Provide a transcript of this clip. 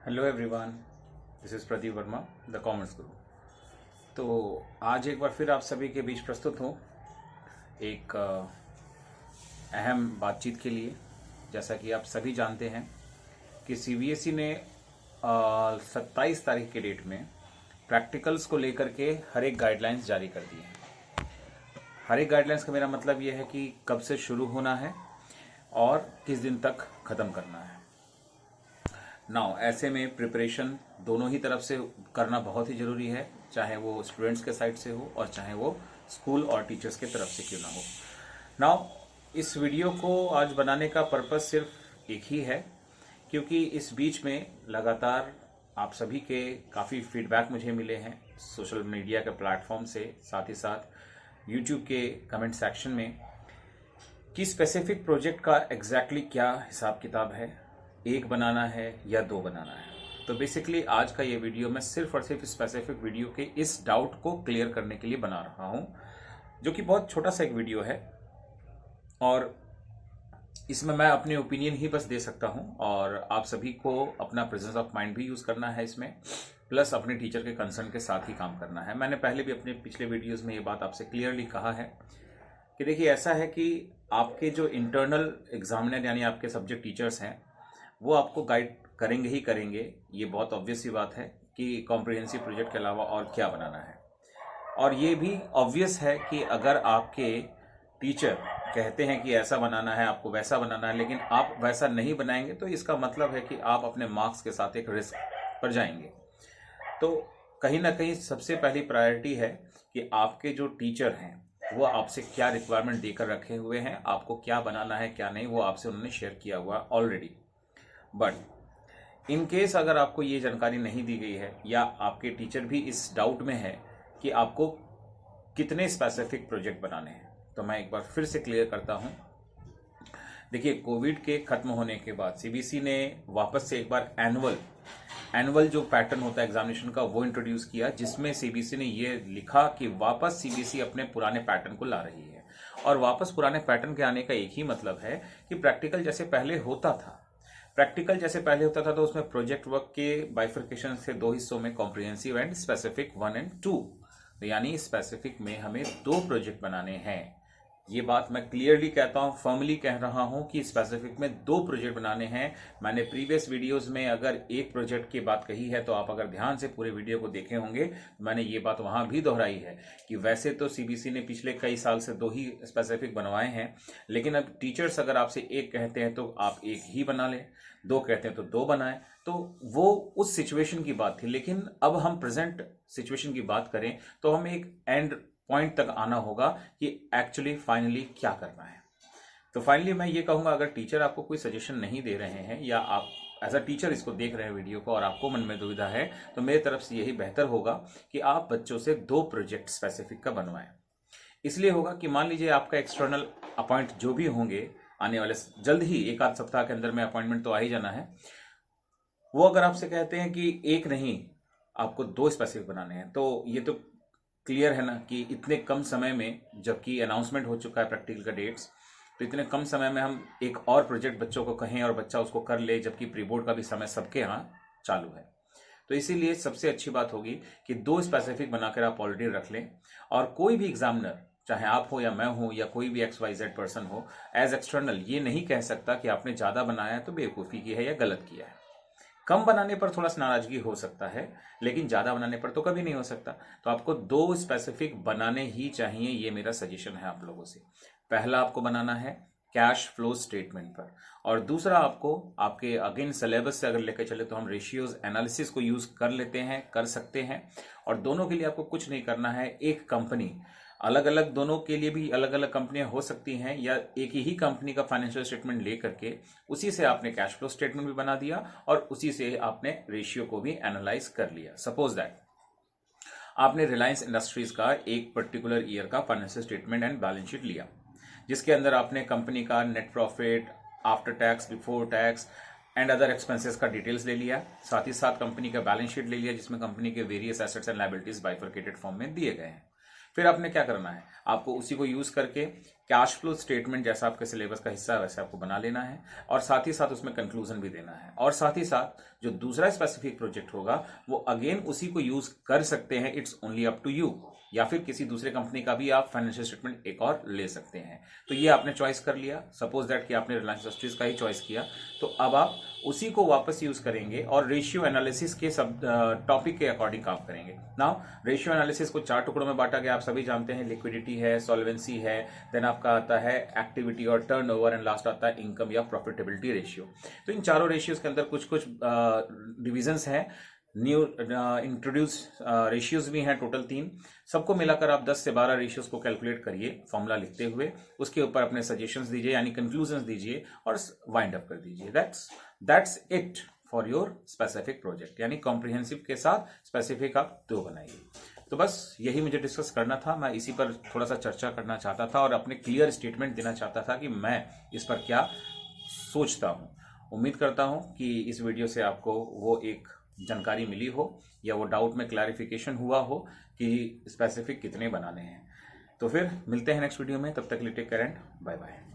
Hello everyone, this is Pradeep Verma, the commerce गुरु। तो आज एक बार फिर आप सभी के बीच प्रस्तुत हूँ एक अहम बातचीत के लिए। जैसा कि आप सभी जानते हैं कि सीबीएसई ने 27 तारीख के डेट में प्रैक्टिकल्स को लेकर के हर एक गाइडलाइंस जारी कर दी है। हर एक गाइडलाइंस का मेरा मतलब ये है कि कब से शुरू होना है और किस दिन तक ख़त्म करना है। नाउ ऐसे में प्रिपरेशन दोनों ही तरफ से करना बहुत ही ज़रूरी है, चाहे वो स्टूडेंट्स के साइड से हो और चाहे वो स्कूल और टीचर्स के तरफ से क्यों ना हो। नाउ इस वीडियो को आज बनाने का पर्पस सिर्फ एक ही है, क्योंकि इस बीच में लगातार आप सभी के काफ़ी फीडबैक मुझे मिले हैं सोशल मीडिया के प्लेटफॉर्म से, साथ ही साथ यूट्यूब के कमेंट सेक्शन में, कि स्पेसिफिक प्रोजेक्ट का एग्जैक्टली क्या हिसाब किताब है, एक बनाना है या दो बनाना है। तो बेसिकली आज का ये वीडियो मैं सिर्फ और सिर्फ स्पेसिफिक वीडियो के इस डाउट को क्लियर करने के लिए बना रहा हूँ, जो कि बहुत छोटा सा एक वीडियो है और इसमें मैं अपने ओपिनियन ही बस दे सकता हूँ और आप सभी को अपना प्रेजेंस ऑफ माइंड भी यूज़ करना है इसमें, प्लस अपने टीचर के कंसर्न के साथ ही काम करना है। मैंने पहले भी अपने पिछले वीडियोज़ में ये बात आपसे क्लियरली कहा है कि देखिए, ऐसा है कि आपके जो इंटरनल एग्जामिनर यानी आपके सब्जेक्ट टीचर्स हैं वो आपको गाइड करेंगे ही करेंगे। ये बहुत ऑब्वियस सी बात है कि कॉम्प्रिहेंसिव प्रोजेक्ट के अलावा और क्या बनाना है। और ये भी ऑब्वियस है कि अगर आपके टीचर कहते हैं कि ऐसा बनाना है, आपको वैसा बनाना है, लेकिन आप वैसा नहीं बनाएंगे तो इसका मतलब है कि आप अपने मार्क्स के साथ एक रिस्क पर जाएंगे। तो कहीं ना कहीं सबसे पहली प्रायोरिटी है कि आपके जो टीचर हैं वो आपसे क्या रिक्वायरमेंट देकर रखे हुए हैं, आपको क्या बनाना है क्या नहीं, वो आपसे उन्होंने शेयर किया हुआ ऑलरेडी। बट इन केस अगर आपको ये जानकारी नहीं दी गई है या आपके टीचर भी इस डाउट में है कि आपको कितने स्पेसिफिक प्रोजेक्ट बनाने हैं, तो मैं एक बार फिर से क्लियर करता हूं। देखिए, कोविड के खत्म होने के बाद सीबीएसई ने वापस से एक बार एनुअल जो पैटर्न होता है एग्जामिनेशन का वो इंट्रोड्यूस किया, जिसमें सीबीएसई ने ये लिखा कि वापस सीबीएसई अपने पुराने पैटर्न को ला रही है। और वापस पुराने पैटर्न के आने का एक ही मतलब है कि प्रैक्टिकल जैसे पहले होता था तो उसमें प्रोजेक्ट वर्क के बाइफर्केशन से दो हिस्सों में, कॉम्प्रिहेंसिव एंड स्पेसिफिक 1 और 2। यानी स्पेसिफिक में हमें दो प्रोजेक्ट बनाने हैं। ये बात मैं क्लियरली कहता हूं, फॉर्मली कह रहा हूं कि स्पेसिफिक में दो प्रोजेक्ट बनाने हैं। मैंने प्रीवियस वीडियोस में अगर एक प्रोजेक्ट की बात कही है तो आप अगर ध्यान से पूरे वीडियो को देखे होंगे तो मैंने ये बात वहां भी दोहराई है कि वैसे तो सीबीएसई ने पिछले कई साल से दो ही स्पेसिफिक बनवाए हैं, लेकिन अब टीचर्स अगर आपसे एक कहते हैं तो आप एक ही बना लें, दो कहते हैं तो दो बनाएं। तो वो उस सिचुएशन की बात थी, लेकिन अब हम प्रेजेंट सिचुएशन की बात करें तो हमें एक एंड पॉइंट तक आना होगा कि एक्चुअली फाइनली क्या करना है। तो फाइनली मैं ये कहूंगा, अगर टीचर आपको कोई सजेशन नहीं दे रहे हैं या आप एज अ टीचर इसको देख रहे हैं वीडियो को और आपको मन में दुविधा है, तो मेरी तरफ से यही बेहतर होगा कि आप बच्चों से दो प्रोजेक्ट स्पेसिफिक का बनवाएं। इसलिए होगा कि मान लीजिए आपका एक्सटर्नल अपॉइंट जो भी होंगे आने वाले जल्द ही, एक आध सप्ताह के अंदर में अपॉइंटमेंट तो आ ही जाना है, वो अगर आपसे कहते हैं कि एक नहीं आपको दो स्पेसिफिक बनाने हैं, तो ये तो क्लियर है ना कि इतने कम समय में, जबकि अनाउंसमेंट हो चुका है प्रैक्टिकल का डेट्स, तो इतने कम समय में हम एक और प्रोजेक्ट बच्चों को कहें और बच्चा उसको कर ले, जबकि प्री बोर्ड का भी समय सबके यहाँ चालू है। तो इसीलिए सबसे अच्छी बात होगी कि दो स्पेसिफिक बनाकर आप ऑलरेडी रख लें, और कोई भी एग्जामिनर, चाहे आप हो या मैं हूं या कोई भी XYZ पर्सन हो, एज एक्सटर्नल ये नहीं कह सकता कि आपने ज़्यादा बनाया है तो बेवकूफ़ी की है या गलत किया है। कम बनाने पर थोड़ा सा नाराजगी हो सकता है, लेकिन ज़्यादा बनाने पर तो कभी नहीं हो सकता। तो आपको दो स्पेसिफिक बनाने ही चाहिए, ये मेरा सजेशन है आप लोगों से। पहला आपको बनाना है कैश फ्लो स्टेटमेंट पर, और दूसरा आपको आपके अगेन सिलेबस से अगर लेकर चले तो हम रेशियोज एनालिसिस को यूज़ कर लेते हैं, कर सकते हैं। और दोनों के लिए आपको कुछ नहीं करना है, एक कंपनी अलग अलग, दोनों के लिए भी अलग अलग कंपनियां हो सकती हैं, या एक ही कंपनी का फाइनेंशियल स्टेटमेंट ले करके उसी से आपने कैश फ्लो स्टेटमेंट भी बना दिया और उसी से आपने रेशियो को भी एनालाइज कर लिया। सपोज दैट आपने रिलायंस इंडस्ट्रीज का एक पर्टिकुलर ईयर का financial statement and balance sheet लिया, जिसके अंदर आपने कंपनी का net profit, after tax, before tax and other expenses का डिटेल्स ले लिया, साथ ही साथ कंपनी का बैलेंस शीट ले लिया जिसमें कंपनी के various assets and liabilities bifurcated form में दिए गए हैं। फिर आपने क्या करना है, आपको उसी को यूज करके कैश फ्लो स्टेटमेंट जैसा आपके सिलेबस का हिस्सा है वैसे आपको बना लेना है, और साथ ही साथ उसमें कंक्लूजन भी देना है, और साथ ही साथ जो दूसरा स्पेसिफिक प्रोजेक्ट होगा वो अगेन उसी को यूज कर सकते हैं, it's only up to you, या फिर किसी दूसरे कंपनी का भी आप फाइनेंशियल स्टेटमेंट एक और ले सकते हैं। तो ये आपने चॉइस कर लिया, सपोज दैट कि आपने रिलायंस इंडस्ट्रीज का ही चॉइस किया, तो अब आप उसी को वापस यूज करेंगे और रेशियो एनालिसिस के सब टॉपिक के अकॉर्डिंग काम करेंगे। नाउ रेशियो एनालिसिस को 4 टुकड़ों में बांटा गया, आप सभी जानते हैं, लिक्विडिटी है, सॉल्वेंसी है, देन आपका आता है एक्टिविटी और टर्नओवर, एंड लास्ट आता है इनकम या प्रॉफिटेबिलिटी रेशियो। तो इन चारों रेशियोज के अंदर कुछ कुछ डिविजन्स हैं, न्यू इंट्रोड्यूस रेशियोज भी हैं, टोटल 3। सबको मिलाकर आप 10 से 12 रेशियोज को कैलकुलेट करिए फॉर्मूला लिखते हुए, उसके ऊपर अपने सजेशंस दीजिए यानी कंक्लूजन्स दीजिए और वाइंड अप कर दीजिए। That's it for your specific project, यानी कॉम्प्रिहेंसिव के साथ स्पेसिफिक आप 2 बनाइए। तो बस यही मुझे डिस्कस करना था, मैं इसी पर थोड़ा सा चर्चा करना चाहता था और अपने क्लियर स्टेटमेंट देना चाहता था कि मैं इस पर क्या सोचता हूँ। उम्मीद करता हूँ कि इस वीडियो से आपको वो एक जानकारी मिली हो या वो डाउट में क्लैरिफिकेशन हुआ हो कि स्पेसिफिक कितने बनाने हैं। तो फिर मिलते हैं नेक्स्ट वीडियो में, तब तक के लिए take care and bye bye.